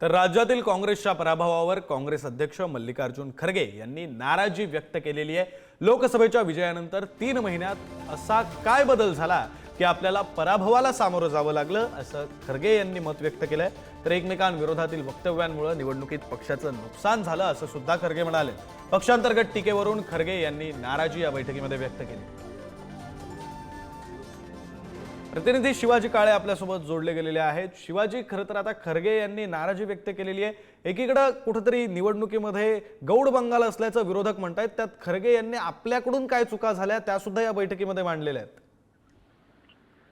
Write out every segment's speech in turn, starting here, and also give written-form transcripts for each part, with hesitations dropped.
तर राज्यातील काँग्रेसच्या पराभवावर काँग्रेस अध्यक्ष मल्लिकार्जुन खरगे यांनी नाराजी व्यक्त केलेली आहे। लोकसभेच्या विजयानंतर 3 महिन्यात असा काय बदल झाला की आपल्याला पराभवाला सामोरं जावं लागलं, असं खरगे यांनी मत व्यक्त केलंय। तर एकमेकांविरोधातील वक्तव्यांमुळे निवडणुकीत पक्षाचं नुकसान झालं असं सुद्धा खरगे म्हणाले। पक्षांतर्गत टीकेवरून खरगे यांनी नाराजी या बैठकीमध्ये व्यक्त केली। प्रतिनिधी शिवाजी काळे आपल्यासोबत जोडले गेलेले आहेत। शिवाजी, खरं तर आता खरगे यांनी नाराजी व्यक्त केलेली आहे। एकीकडे कुठेतरी निवडणुकीमध्ये गौड बंगाल असल्याचं विरोधक म्हणतात, त्यात खरगे यांनी आपल्याकडून काय चुका झाल्या त्या सुद्धा या बैठकीमध्ये मांडलेल्या आहेत।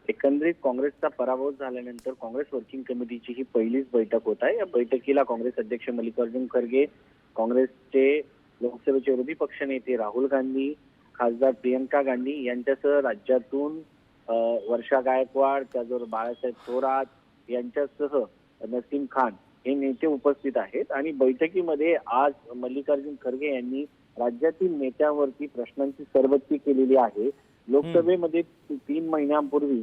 एकंदरीत काँग्रेसचा पराभव झाल्यानंतर काँग्रेस वर्किंग कमिटीची ही पहिलीच बैठक होत आहे। या बैठकीला काँग्रेस अध्यक्ष मल्लिकार्जुन खरगे, काँग्रेसचे लोकसभेचे विरोधी पक्षनेते राहुल गांधी, खासदार प्रियंका गांधी यांच्यासह राज्यातून वर्षा गायकवाड, त्याचबरोबर बाळासाहेब थोरात यांच्यासह नसीम खान हे नेते उपस्थित आहेत। आणि बैठकीमध्ये आज मल्लिकार्जुन खरगे यांनी राज्यातील नेत्यांवरती प्रश्नांची सरबत्ती केलेली आहे। लोकसभेमध्ये 3 महिन्यांपूर्वी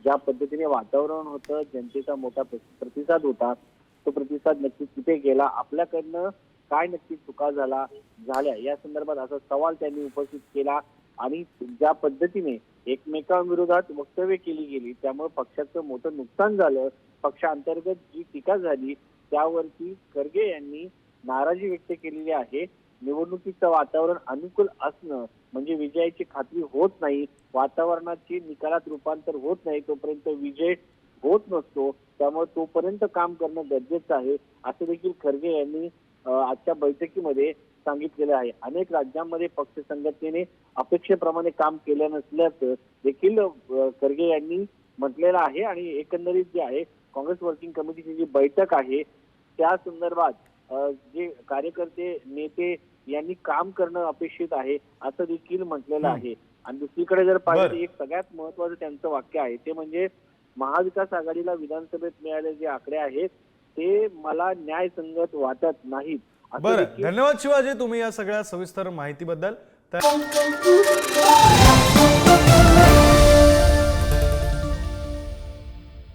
ज्या पद्धतीने वातावरण होतं, जनतेचा मोठा प्रतिसाद होता, तो प्रतिसाद नक्की कुठे गेला, आपल्याकडनं काय नक्की चुका झाल्या या संदर्भात असा सवाल त्यांनी उपस्थित केला। आणि ज्या पद्धतीने एकमेकांविरोधात वक्तव्य केली गेली त्यामुळे पक्षाचं मोठं नुकसान झालं, पक्षांतर्गत जी टीका झाली त्यावरती खरगे यांनी नाराजी व्यक्त केलेली आहे। निवडणुकीचं वातावरण अनुकूल असणं म्हणजे विजयाची खात्री होत नाही, वातावरणाची निकालात रूपांतर होत नाही तोपर्यंत विजय होत नसतो, त्यामुळे तोपर्यंत काम करणं गरजेचं आहे असं देखील खरगे यांनी आजच्या बैठकीमध्ये सांगितलेलं आहे। अनेक राज्यांमध्ये पक्ष संघटनेने अपेक्षेप्रमाणे काम केलं नसल्याचं देखील खरगे यांनी म्हटलेलं आहे। आणि एकंदरीत जे आहे काँग्रेस वर्किंग कमिटीची जी बैठक आहे त्या संदर्भात जे कार्यकर्ते नेते यांनी काम करणं अपेक्षित आहे असं देखील म्हटलेलं आहे। आणि दुसरीकडे जर पाहिलं एक सगळ्यात महत्वाचं त्यांचं वाक्य आहे ते म्हणजे महाविकास आघाडीला विधानसभेत मिळालेले जे आकडे आहेत ते मला न्यायसंगत वाटत नाहीत। बरं, धन्यवाद शिवाजी तुम्ही या सगळ्या सविस्तर माहितीबद्दल।